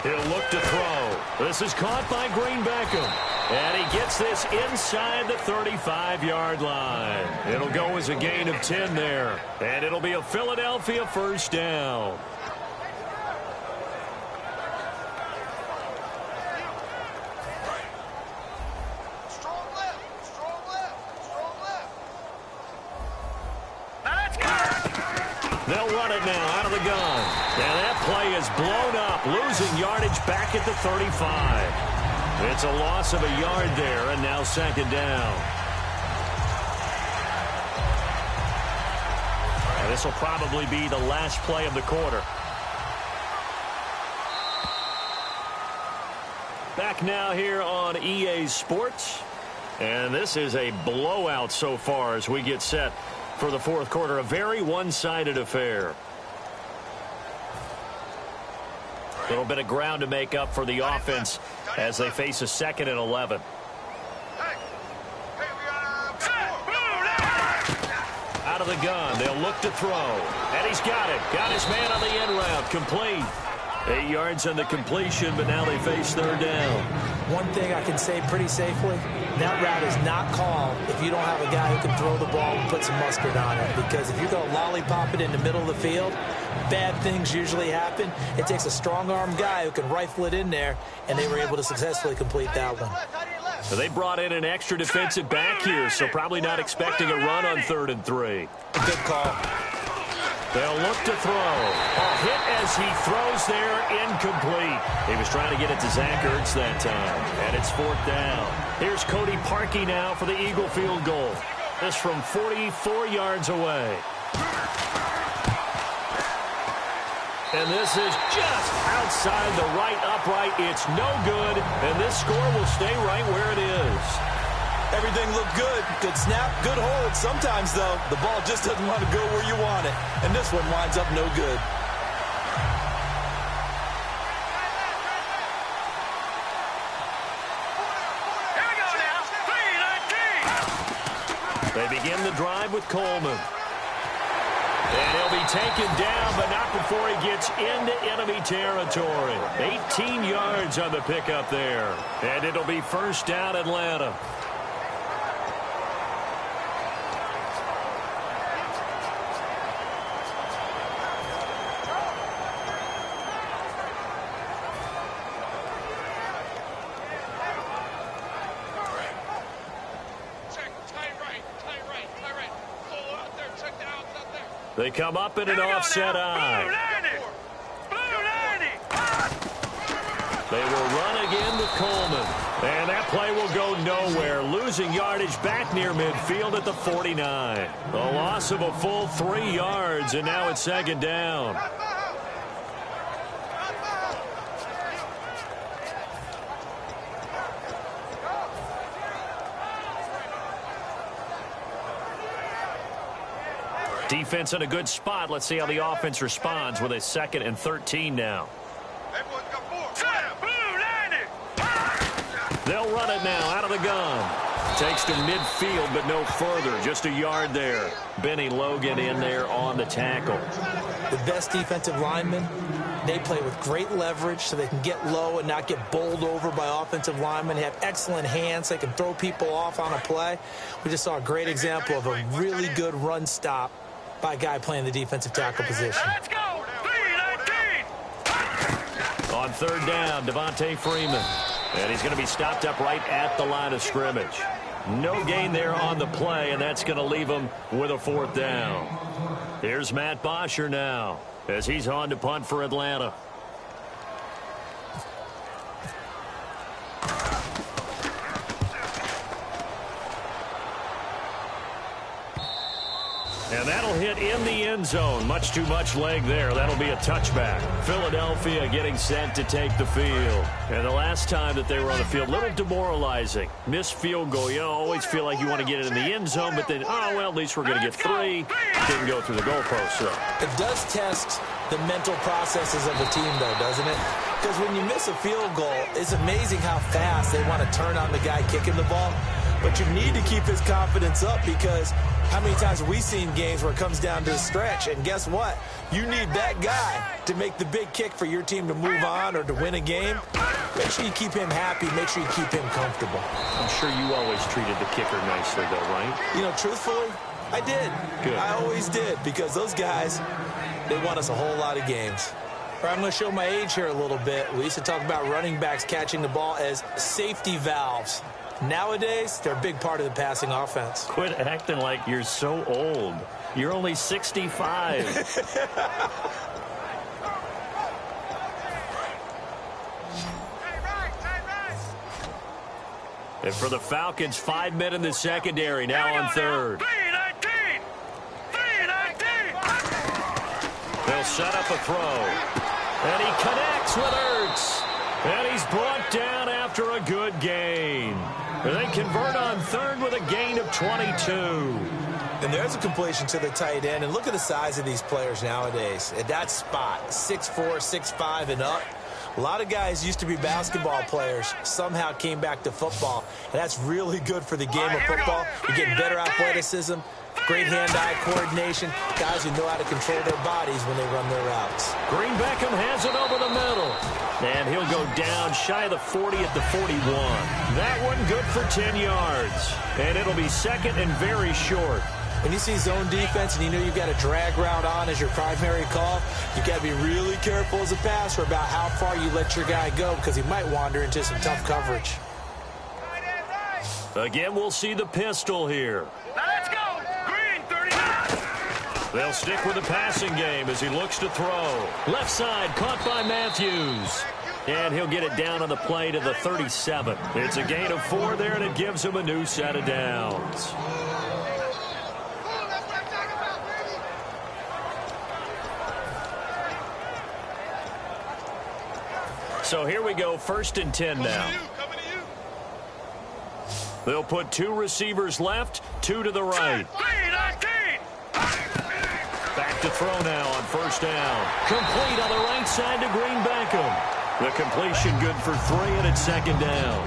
He'll look to throw. This is caught by Green Beckham. And he gets this inside the 35-yard line. It'll go as a gain of 10 there. And it'll be a Philadelphia 1st down. Strong left. Now let's go. yardage back at the 35. It's a loss of a yard there, and now second down. And this will probably be the last play of the quarter. Back now here on EA Sports. And this is a blowout so far as we get set for the fourth quarter. A very one-sided affair. A little bit of ground to make up for the offense as they face a 2nd and 11. Out of the gun, they'll look to throw. And he's got it. Got his man on the end route. Complete. 8 yards on the completion, but now they face third down. One thing I can say pretty safely, that route is not called if you don't have a guy who can throw the ball and put some mustard on it. Because if you're going to lollipop it in the middle of the field, bad things usually happen. It takes a strong-arm guy who can rifle it in there, and they were able to successfully complete that one. So they brought in an extra defensive back here, so probably not expecting a run on 3rd and 3. Good call. They'll look to throw. A hit as he throws there, incomplete. He was trying to get it to Zach Ertz that time, and it's 4th down. Here's Cody Parkey now for the Eagle field goal. This from 44 yards away. And this is just outside the right upright. It's no good, and this score will stay right where it is. Everything looked good. Good snap, good hold. Sometimes, though, the ball just doesn't want to go where you want it. And this one winds up no good. Here we go now. 3-19. They begin the drive with Coleman. And he'll be taken down, but not before he gets into enemy territory. 18 yards on the pickup there. And it'll be first down, Atlanta. They come up in an offset eye. They will run again with Coleman. And that play will go nowhere. Losing yardage back near midfield at the 49. A loss of a full 3 yards, and now it's second down. Defense in a good spot. Let's see how the offense responds with a 2nd and 13 now. They'll run it now out of the gun. Takes to midfield, but no further. Just a yard there. Benny Logan in there on the tackle. The best defensive linemen, they play with great leverage so they can get low and not get bowled over by offensive linemen. They have excellent hands. They can throw people off on a play. We just saw a great example of a really good run stop by a guy playing the defensive tackle position. Let's go. 3-19. On third down, Devontae Freeman. And he's going to be stopped up right at the line of scrimmage. No gain there on the play, and that's going to leave him with a 4th down. Here's Matt Bosher now as he's on to punt for Atlanta. And that'll hit in the end zone. Much too much leg there. That'll be a touchback. Philadelphia getting set to take the field. And the last time that they were on the field, a little demoralizing. Missed field goal. You always feel like you want to get it in the end zone, but then, oh, well, at least we're going to get 3. Didn't go through the goalpost, though. It does test the mental processes of a team, though, doesn't it? Because when you miss a field goal, it's amazing how fast they want to turn on the guy kicking the ball. But you need to keep his confidence up, because how many times have we seen games where it comes down to the stretch? And guess what? You need that guy to make the big kick for your team to move on or to win a game. Make sure you keep him happy. Make sure you keep him comfortable. I'm sure you always treated the kicker nicely, though, right? You know, truthfully, I did. Good. I always did, because those guys, they won us a whole lot of games. I'm going to show my age here a little bit. We used to talk about running backs catching the ball as safety valves. Nowadays, they're a big part of the passing offense. Quit acting like you're so old. You're only 65. And for the Falcons, 5 men in the secondary now on third. They'll set up a throw. And he connects with Ertz. And he's brought down after a good gain. And they convert on third with a gain of 22. And there's a completion to the tight end. And look at the size of these players nowadays. At that spot, 6'4", 6'5", and up. A lot of guys used to be basketball players, somehow came back to football. And that's really good for the game of football. You're getting better athleticism, great hand-eye coordination, guys who know how to control their bodies when they run their routes. Green Beckham has it over the middle. And he'll go down shy of the 40 at the 41. That one good for 10 yards. And it'll be second and very short. When you see zone defense and you know you've got a drag route on as your primary call, you've got to be really careful as a passer about how far you let your guy go because he might wander into some tough coverage. Again, we'll see the pistol here. Now let's go. Green, 39. They'll stick with the passing game as he looks to throw. Left side caught by Matthews. And he'll get it down on the play to the 37. It's a gain of 4 there, and it gives him a new set of downs. So here we go, 1st and 10 now. They'll put 2 receivers left, 2 to the right. Back to throw now on 1st down. Complete on the right side to Green Beckham. The completion good for 3, and it's 2nd down.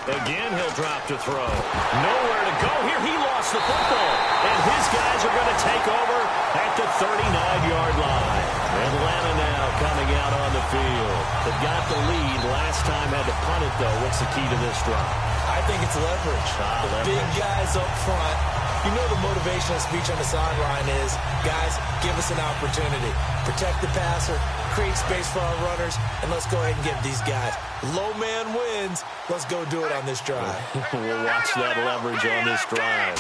Again, he'll drop to throw. Nowhere to go here. He lost the football. And his guys are going to take over at the 39-yard line. Atlanta now coming out on the field. They've got the lead. Last time had to punt it, though. What's the key to this drive? I think it's leverage. The big guys up front. You know the motivational speech on the sideline is, guys, give us an opportunity. Protect the passer, create space for our runners, and let's go ahead and give these guys. Low man wins. Let's go do it on this drive. We'll watch that leverage on this drive.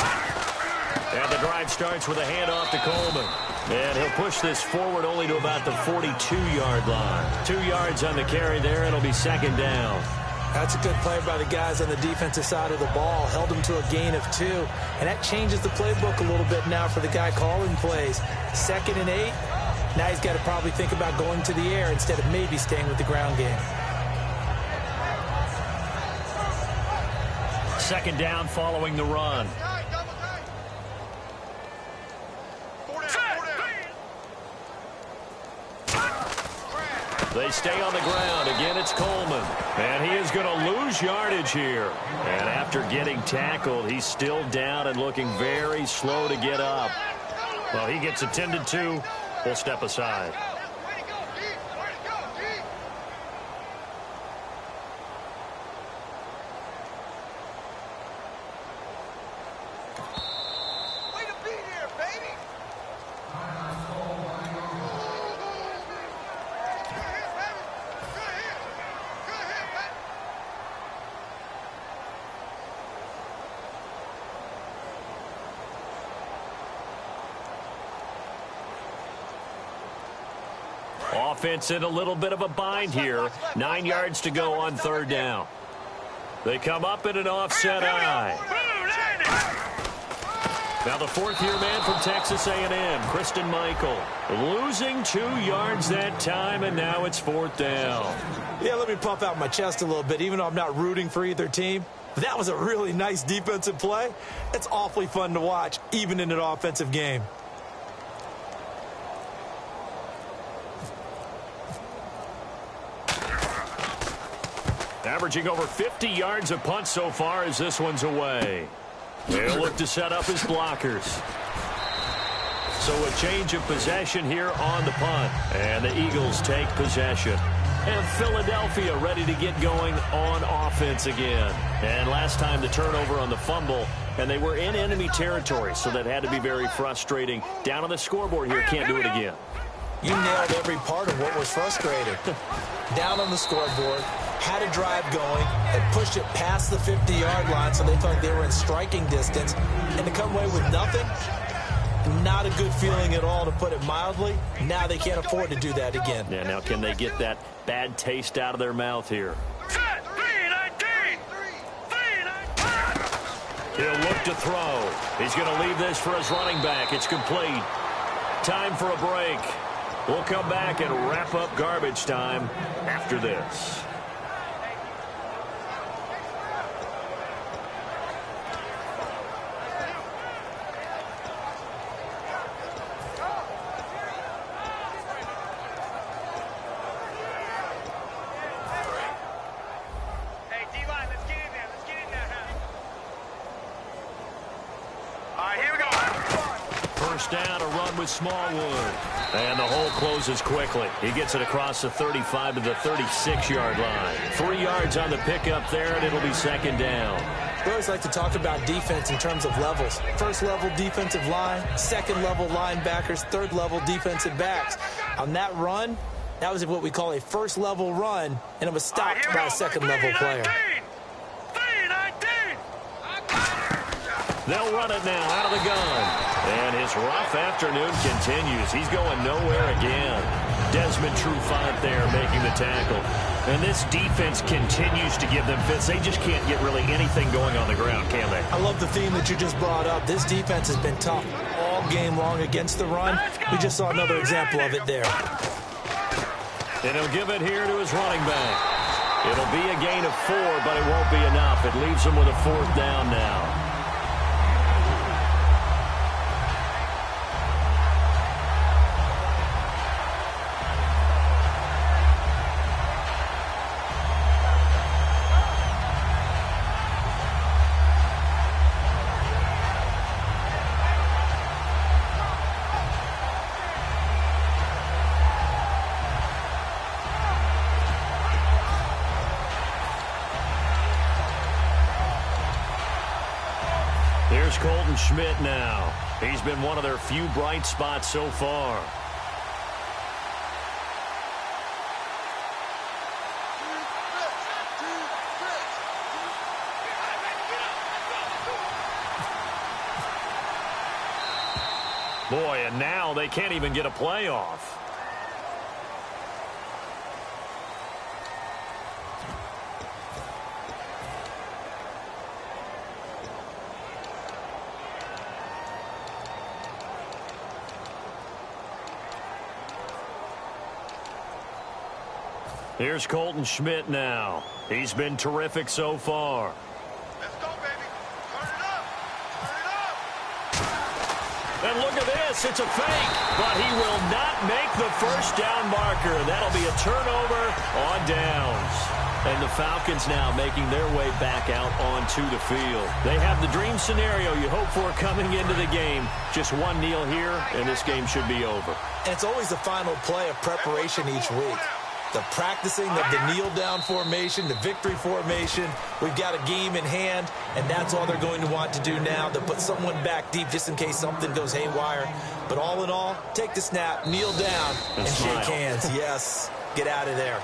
And the drive starts with a handoff to Coleman. And he'll push this forward only to about the 42-yard line. 2 yards on the carry there. It'll be 2nd down. That's a good play by the guys on the defensive side of the ball. Held them to a gain of 2. And that changes the playbook a little bit now for the guy calling plays. 2nd and 8. Now he's got to probably think about going to the air instead of maybe staying with the ground game. 2nd down following the run. They stay on the ground. Again, it's Coleman. And he is going to lose yardage here. And after getting tackled, he's still down and looking very slow to get up. Well, he gets attended to. We'll step aside. Offense in a little bit of a bind here. 9 yards to go on 3rd down. They come up in an offset eye. Now the 4th-year man from Texas A&M, Christian Michael, losing 2 yards that time, and now it's 4th down. Yeah, let me puff out my chest a little bit, even though I'm not rooting for either team. That was a really nice defensive play. It's awfully fun to watch, even in an offensive game. Averaging over 50 yards a punt so far as this one's away. They'll look to set up his blockers. So a change of possession here on the punt. And the Eagles take possession. And Philadelphia ready to get going on offense again. And last time the turnover on the fumble, and they were in enemy territory, so that had to be very frustrating. Down on the scoreboard here, can't do it again. You nailed every part of what we're was frustrated. Down on the scoreboard, had a drive going, and pushed it past the 50-yard line so they felt like they were in striking distance. And to come away with nothing, not a good feeling at all, to put it mildly. Now they can't afford to do that again. Yeah, now can they get that bad taste out of their mouth here? He'll look to throw. He's going to leave this for his running back. It's complete. Time for a break. We'll come back and wrap up garbage time after this. Down a run with Smallwood. And the hole closes quickly. He gets it across the 35 to the 36-yard line. 3 yards on the pickup there, and it'll be second down. We always like to talk about defense in terms of levels. First-level defensive line, second-level linebackers, third-level defensive backs. On that run, that was what we call a first-level run, and it was stopped by a second-level player. They'll run it now out of the gun. And his rough afternoon continues. He's going nowhere again. Desmond Trufant there making the tackle. And this defense continues to give them fits. They just can't get really anything going on the ground, can they? I love the theme that you just brought up. This defense has been tough all game long against the run. We just saw another example of it there. And he'll give it here to his running back. It'll be a gain of 4, but it won't be enough. It leaves him with a 4th down now. Here's Colton Schmidt now. He's been one of their few bright spots so far. Boy, and now they can't even get a play off. Here's Colton Schmidt now. He's been terrific so far. Let's go, baby. Turn it up. Turn it up. And look at this. It's a fake. But he will not make the first down marker. That'll be a turnover on downs. And the Falcons now making their way back out onto the field. They have the dream scenario you hope for coming into the game. Just one kneel here, and this game should be over. And it's always the final play of preparation each week. The practicing of the kneel-down formation, the victory formation. We've got a game in hand, and that's all they're going to want to do now, to put someone back deep just in case something goes haywire. But all in all, take the snap, kneel down, and shake hands. Yes, get out of there.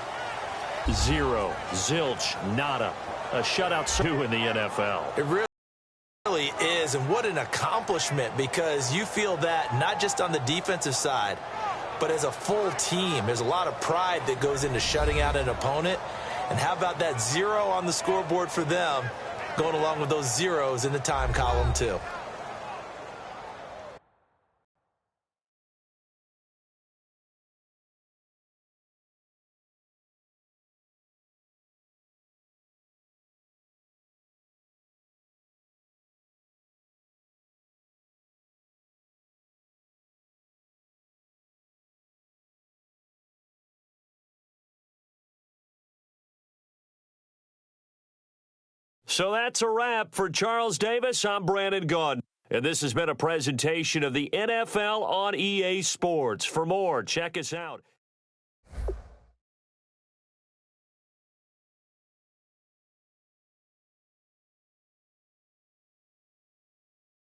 0, zilch, nada. A shutout 2 in the NFL. It really is, and what an accomplishment, because you feel that not just on the defensive side, but as a full team. There's a lot of pride that goes into shutting out an opponent. And how about that 0 on the scoreboard for them, going along with those zeros in the time column too. So that's a wrap for Charles Davis. I'm Brandon Gaudin, and this has been a presentation of the NFL on EA Sports. For more, check us out.